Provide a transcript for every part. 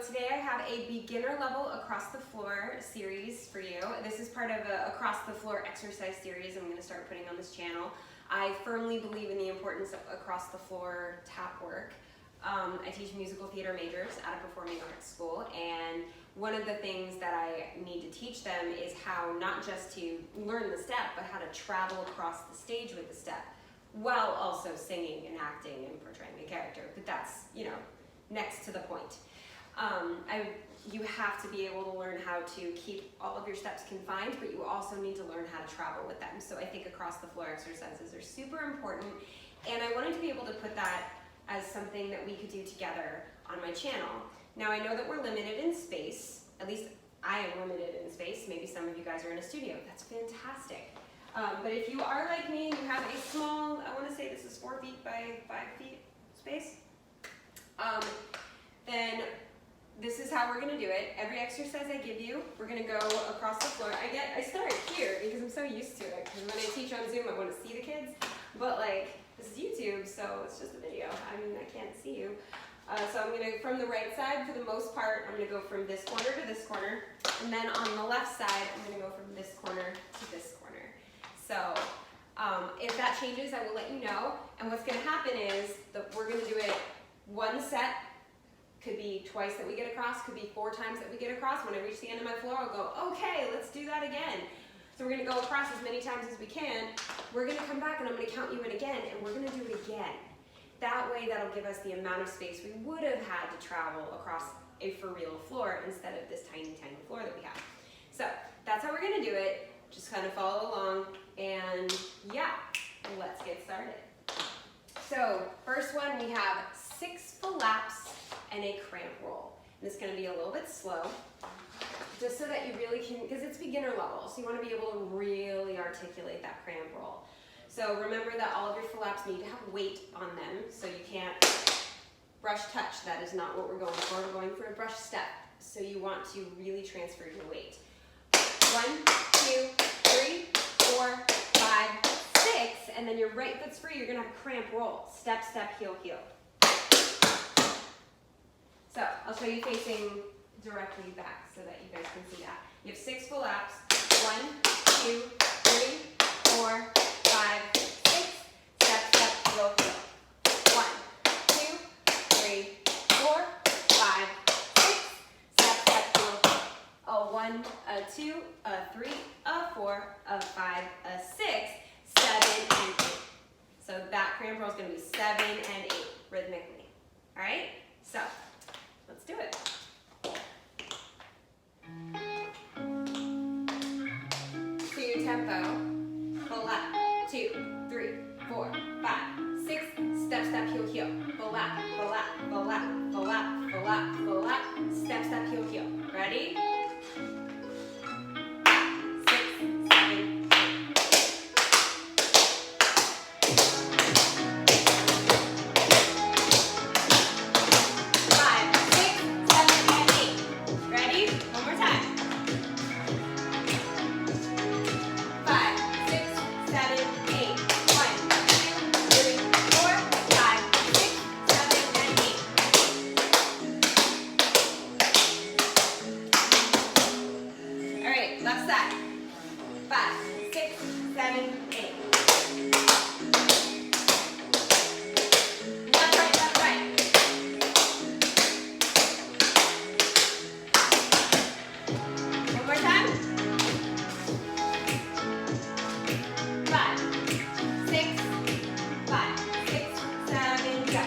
today I have a beginner level across the floor series for you. This is part of a across the floor exercise series I'm going to start putting on this channel. I firmly believe in the importance of across the floor tap work. I teach musical theater majors at a performing arts school, and one of the things that I need to teach them is how not just to learn the step, but how to travel across the stage with the step, while also singing and acting and portraying a character. But that's, you know, next to the point. You have to be able to learn how to keep all of your steps confined, but you also need to learn how to travel with them. So I think across the floor exercises are super important, and I wanted to be able to put that as something that we could do together on my channel. Now I know that we're limited in space, at least I am limited in space. Maybe some of you guys are in a studio, that's fantastic. But if you are like me and you have a small, I want to say this is 4 feet by 5 feet space, then this is how we're going to do it. Every exercise I give you, we're going to go across the floor. I start here because I'm so used to it, because when I teach on Zoom I want to see the kids, but like this is YouTube, so it's just a video. I mean, I can't see you. So I'm going to, from the right side, for the most part, I'm going to go from this corner to this corner, and then on the left side, I'm going to go from this corner to this corner. So if that changes, I will let you know. And what's going to happen is that we're going to do it one set. Could be twice that we get across, could be 4 times that we get across. When I reach the end of my floor, I'll go, okay, let's do that again. So we're going to go across as many times as we can. We're going to come back and I'm going to count you in again, and we're going to do it again. That way, that'll give us the amount of space we would have had to travel across a for real floor instead of this tiny, tiny floor that we have. So that's how we're going to do it. Just kind of follow along, and yeah, let's get started. So first one, we have 6 flaps and a cramp roll. And it's going to be a little bit slow, just so that you really can, because it's beginner level, so you want to be able to really articulate that cramp roll. So remember that all of your flaps need to have weight on them, so you can't brush touch. That is not what we're going for. We're going for a brush step. So you want to really transfer your weight. 1, 2, 3, 4, 5, 6, and then your right foot's free. You're going to have a cramp roll. Step, step, heel, heel. So I'll show you facing directly back so that you guys can see that. You have 6 flaps. 1, 2, 3, 4, 5, 6. Step, step, heel, heel. 1, 2, 3, 4, 5, 6. Step, step, heel, heel. A 1, a 2, a 3, a 4, a 5, a 6, 7, and 8. So that cramp roll is going to be 7 and 8 rhythmically. All right? So let's do it. To your tempo. Flap, 2, 3, 4, 5, 6. Step, step, heel, heel. Flap, flap, flap, flap, flap, flap. Step, step, heel, heel. Ready? 6, 7, 8. 5, 6, 7, and 8. Ready? One more time. 5, 6, 7, 8. 1, 2, 3, 4, 5, 6, 7, and 8. All right, left side. 5, 6, 7, 8. Left, right, left, right. One more time. 5, 6, 5, 6, 7, go.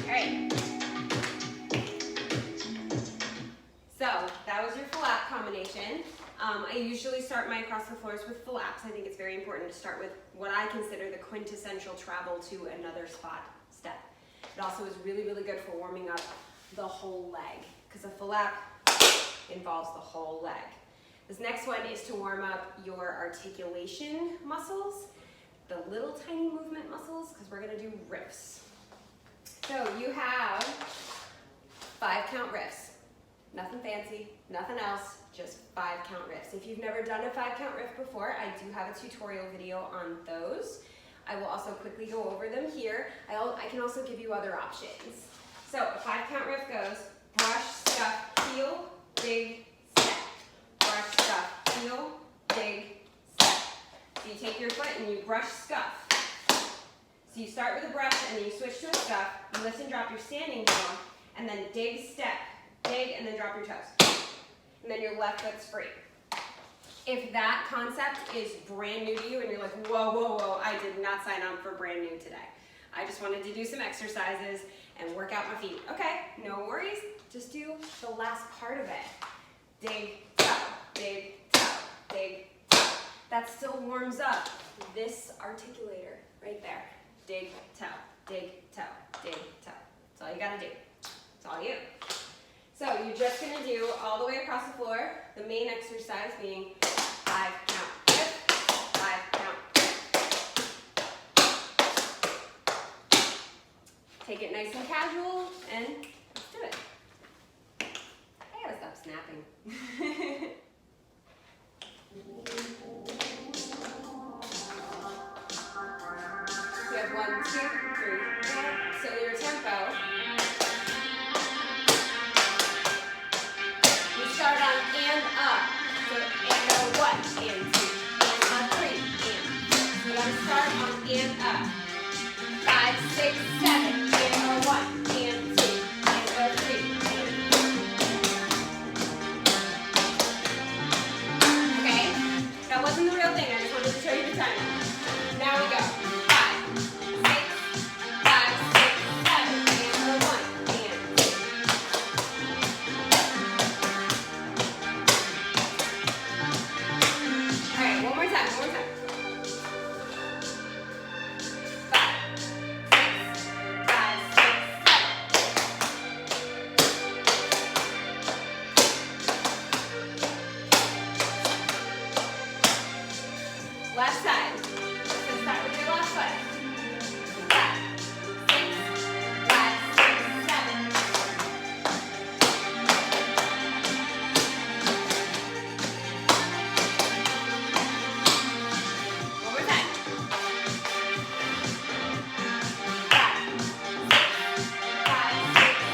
All right. So that was your flap combination. I usually start my across the floors with flaps. I think it's very important to start with what I consider the quintessential travel to another spot step. It also is really, really good for warming up the whole leg, because a flap involves the whole leg. This next one is to warm up your articulation muscles, the little tiny movement muscles, because we're going to do riffs. So you have 5 count riffs. Nothing fancy, nothing else, just 5 count riffs. If you've never done a 5 count riff before, I do have a tutorial video on those. I will also quickly go over them here. I can also give you other options. So a 5 count riff goes brush, stuff, heel, dig, step. Brush, stuff, heel, dig, step. So you take your foot and you brush, scuff. So you start with a brush and then you switch to a scuff, you lift and drop your standing heel, and then dig, step, dig, and then drop your toes. And then your left foot's free. If that concept is brand new to you and you're like, whoa, whoa, whoa, I did not sign up for brand new today. I just wanted to do some exercises and work out my feet. Okay, no worries, just do the last part of it. Dig, toe, dig, toe, dig, toe. That still warms up this articulator right there. Dig, toe, dig, toe, dig, toe. That's all you gotta do. It's all you. So you're just gonna do all the way across the floor, the main exercise being 5 count lift, 5 count lift. Take it nice and casual, and let's do it. I gotta stop snapping. We have 1, 2, 3, 4. So your tempo. We start on and up. So and a 1, and 2, and a 3, and. We gotta start on and up. 5, 6, 7, and a 1, and 2, and a 3, and. Okay, that wasn't the real thing. I just wanted to show you the timer. Now we go. 5, 6, 5, 6, 7, and a 1, and 2. All right, one more time, one more time. 5, 6, 5, 6, 7. Left side. Let's start with your left foot. 5, 6, 5, 6, 7. One more time. 5, 6, 5, 6, 7.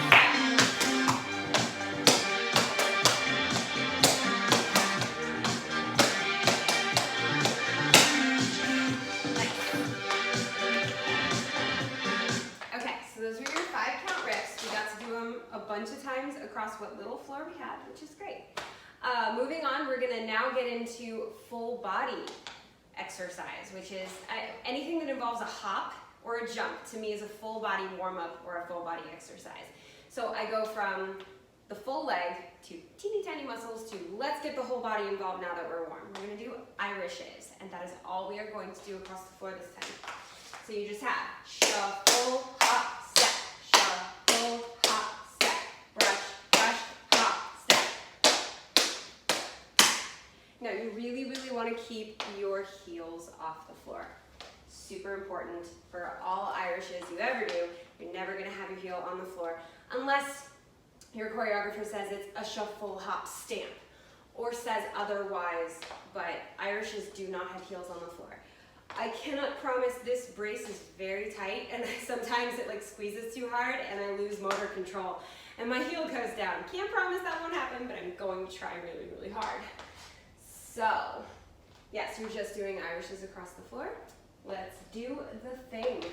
Okay, so those were your 5 count riffs. We got to do them a bunch of times across what little floor we had, which is great. Moving on, we're gonna now get into full body exercise, which is anything that involves a hop or a jump to me is a full body warm up or a full body exercise. So I go from the full leg to teeny tiny muscles to let's get the whole body involved now that we're warm. We're gonna do Irishes, and that is all we are going to do across the floor this time. So you just have shuffle, hop, step, shuffle, hop, step, brush, brush, hop, step. Now you really, really want to keep your heels off the floor. Super important for all Irishes you ever do. You're never going to have your heel on the floor unless your choreographer says it's a shuffle, hop, stamp, or says otherwise, but Irishes do not have heels on the floor. I cannot promise. This brace is very tight, and sometimes it like squeezes too hard and I lose motor control and my heel goes down. Can't promise that won't happen, but I'm going to try really, really hard. So yes, you're just doing Irishes across the floor. Let's do the thing.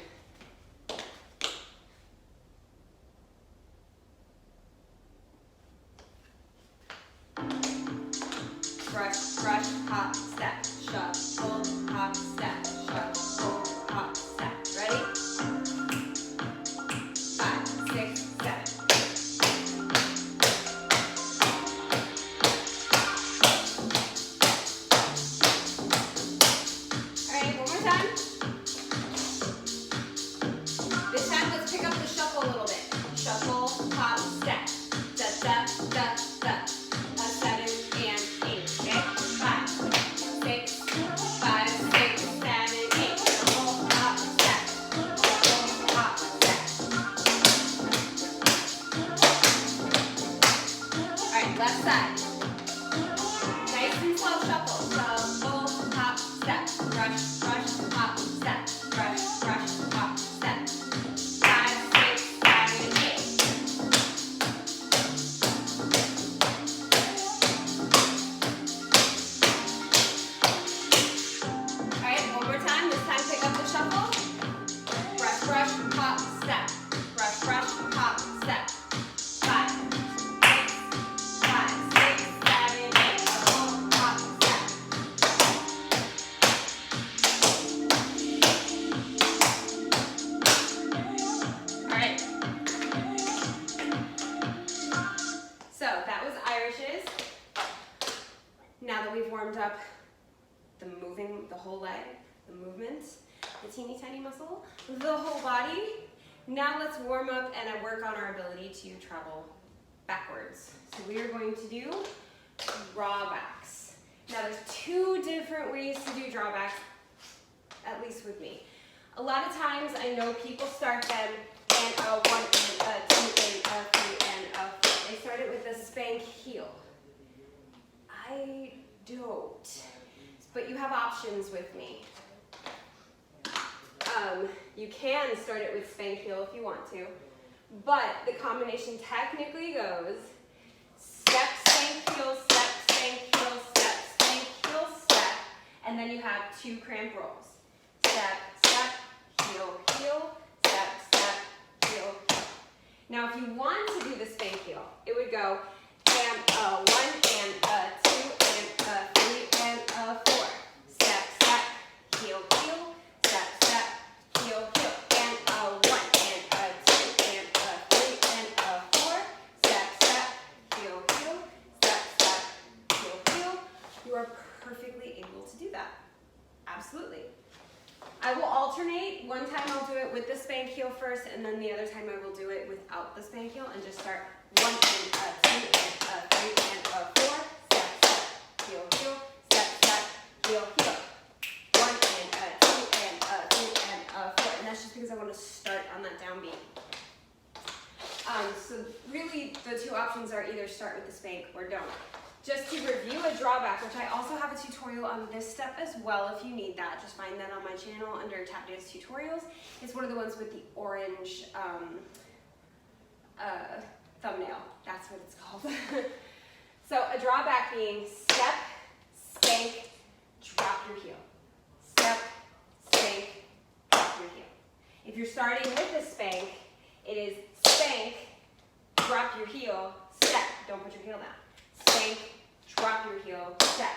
Brush, brush, hop, step, shuffle, hop, step, shuffle, hop, step. Ready? 5, 6, 7. All right, one more time. This time, let's pick up the shuffle a little bit. Shuffle, hop, step, da, da, da, da. A 7 and 8. Okay. Left side. Nice and slow shuffle. Shuffle, hop, step. Brush, brush, hop, step. Brush, brush, hop, step. 5, 6, 7, 8. Alright, one more time. This time pick up the shuffle. Brush, brush, hop, step. Brush, brush, hop, step. 5, 6, 5, 6, 7, 8. Shuffle, hop, step. Alright. So that was Irish's. Now that we've warmed up the moving, the whole leg, the movement, the teeny tiny muscle, the whole body. Now let's warm up and work on our ability to travel backwards. So we are going to do drawbacks. Now there's 2 different ways to do drawbacks, at least with me. A lot of times I know people start them and a 1 and a 2 and a 3 and a 4. They start it with a spank heel. I don't, but you have options with me. You can start it with spank heel if you want to, but the combination technically goes step, spank heel, step, spank heel, step, spank heel, step, and then you have 2 cramp rolls. Step, step, heel, heel, step, step, heel, heel. Now if you want to do the spank heel, it would go and a 1 and a 2 and a 3 and a 4. Step, step, heel, heel, step, step, heel, heel. And a 1 and a 2 and a 3 and a 4. Step, step, heel, heel, step, step, heel, heel. You are perfectly able to do that. Absolutely. I will alternate. One time I'll do it with the spank heel first, and then the other time I will do it without the spank heel and just start 1 and a 2 and a 3 and a 4. Step, step, heel, heel, step, step, heel, heel. 1 and a 2 and a 3 and a 4. And that's just because I want to start on that downbeat. So really the 2 options are either start with the spank or don't. Just to review a drawback, which I also have a tutorial on this step as well if you need that. Just find that on my channel under Tap Dance Tutorials. It's one of the ones with the orange thumbnail. That's what it's called. So a drawback being step, spank, drop your heel. Step, spank, drop your heel. If you're starting with a spank, it is spank, drop your heel, step. Don't put your heel down. Spank, drop your heel, step.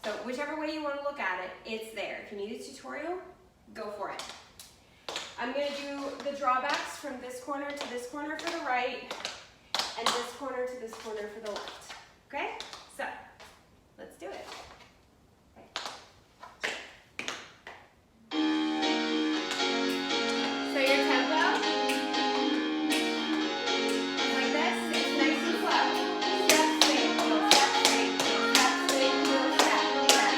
So whichever way you want to look at it, it's there. If you need a tutorial, go for it. I'm going to do the drawbacks from this corner to this corner for the right, and this corner to this corner for the left. Okay? So, let's do it. So your tempo, like this, it's nice and slow. Step, spank, heel, step, spank, heel, step, spank, heel, step, step,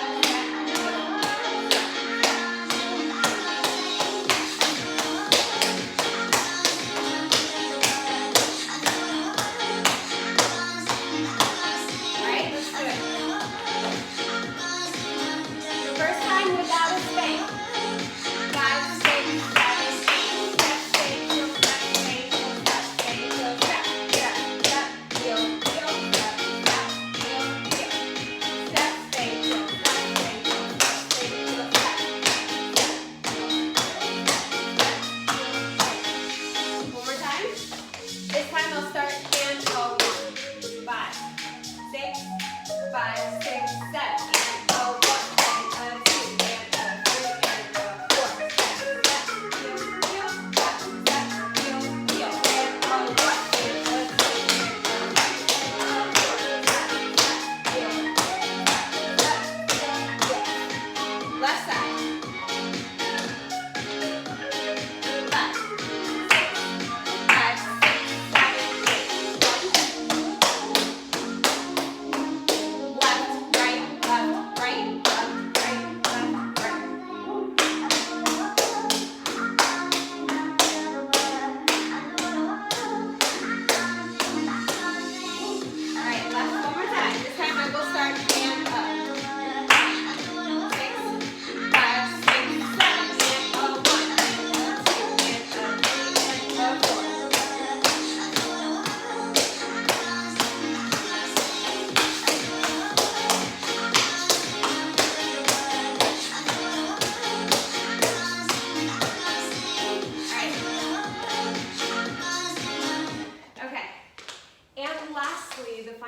Alright, let's do it.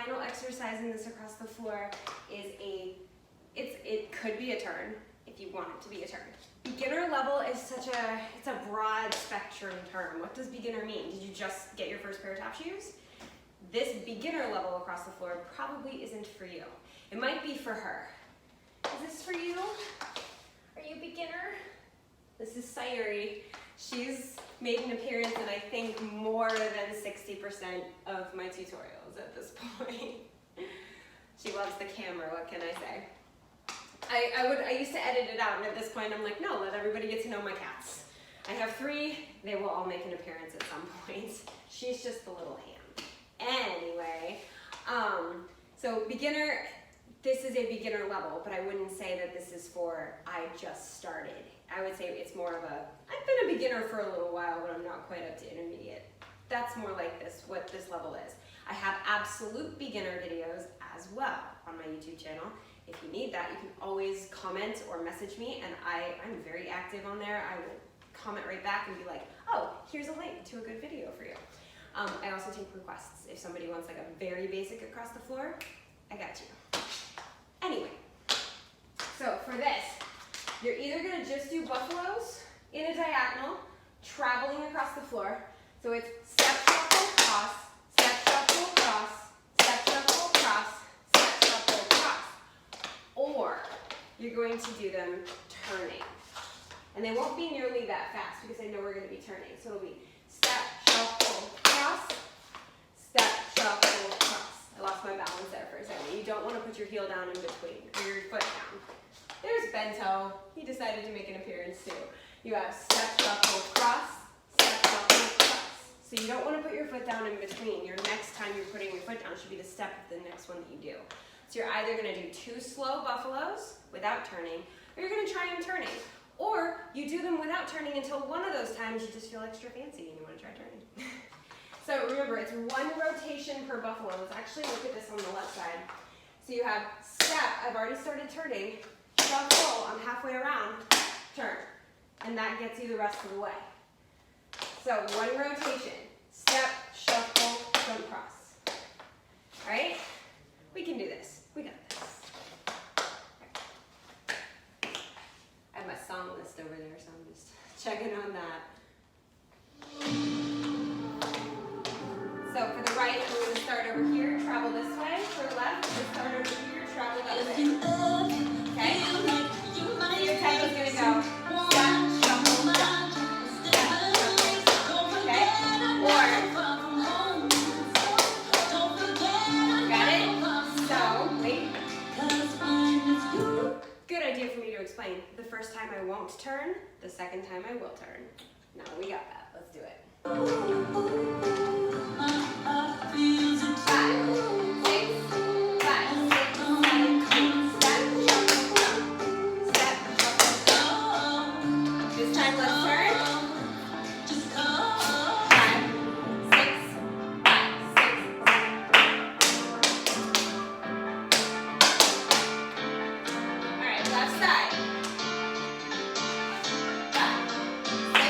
final exercise in this across the floor is it could be a turn if you want it to be a turn. Beginner level is it's a broad spectrum term. What does beginner mean? Did you just get your first pair of tap shoes? This beginner level across the floor probably isn't for you. It might be for her. Is this for you? Are you a beginner? This is Sayuri. She's made an appearance in I think more than 60% of my tutorials at this point. She loves the camera, what can I say? I used to edit it out, and at this point I'm like, no, let everybody get to know my cats. I have 3, they will all make an appearance at some point. She's just the little hand. Anyway, so beginner, this is a beginner level, but I wouldn't say that this is for I just started. I would say it's more of I've been a beginner for a little while, but I'm not quite up to intermediate. That's more like this, what this level is. I have absolute beginner videos as well on my YouTube channel. If you need that, you can always comment or message me, and I'm very active on there. I will comment right back and be like, oh, here's a link to a good video for you. I also take requests. If somebody wants like a very basic across the floor, I got you. Anyway, so for this, you're either gonna just do buffaloes in a diagonal, traveling across the floor. So it's step, shuffle, cross, step, shuffle, cross, step, shuffle, cross, step, shuffle, cross. Or you're going to do them turning. And they won't be nearly that fast because I know we're gonna be turning. So it'll be step, shuffle, cross, step, shuffle, cross. I lost my balance there for a second. You don't want to put your heel down in between, or your foot down. There's Bento. He decided to make an appearance too. You have step, shuffle, cross, step, shuffle, cross. So you don't want to put your foot down in between. Your next time you're putting your foot down should be the step of the next one that you do. So you're either going to do 2 slow buffaloes without turning, or you're going to try them turning. Or you do them without turning until one of those times you just feel extra fancy and you want to try turning. So remember, it's 1 rotation per buffalo. Let's actually look at this on the left side. So you have step, I've already started turning, shuffle, I'm halfway around, turn. And that gets you the rest of the way. So 1 rotation, step, shuffle, turn, cross. All right? We can do this. We got this. I have my song list over there, so I'm just checking on that. So for the right, I'm going to start over here, travel this way. For the left, I'm going to start over here, travel that way. Okay? So your tempo is going to go step, shuffle, step. Step, shuffle, okay? Or, got it? So, wait. Good idea for me to explain. The first time I won't turn, the second time I will turn. Now we got that. Let's do it. 5, 6, 5, 6, 7, 8. Step, shuffle, step, shuffle. This time let's turn. 5, 6, 5, 6. All right, left side. 5, 6,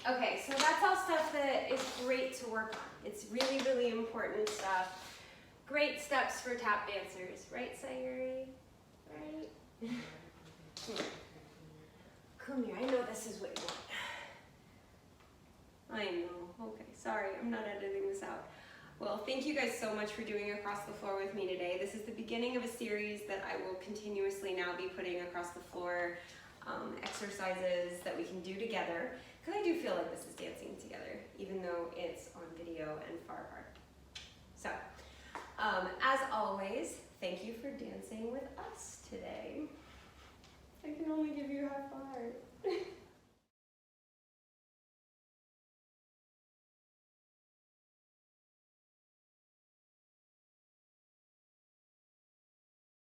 okay, so that's all stuff that is great to work on. It's really, really important stuff. Great steps for tap dancers. Right, Sayuri? Right? Come here, I know this is what you want. I know. Okay, sorry, I'm not editing this out. Well, thank you guys so much for doing Across the Floor with me today. This is the beginning of a series that I will continuously now be putting across the floor exercises that we can do together. Because I do feel like this is dancing together, even though it's on video and far apart. So, as always, thank you for dancing with us today. I can only give you a half a heart.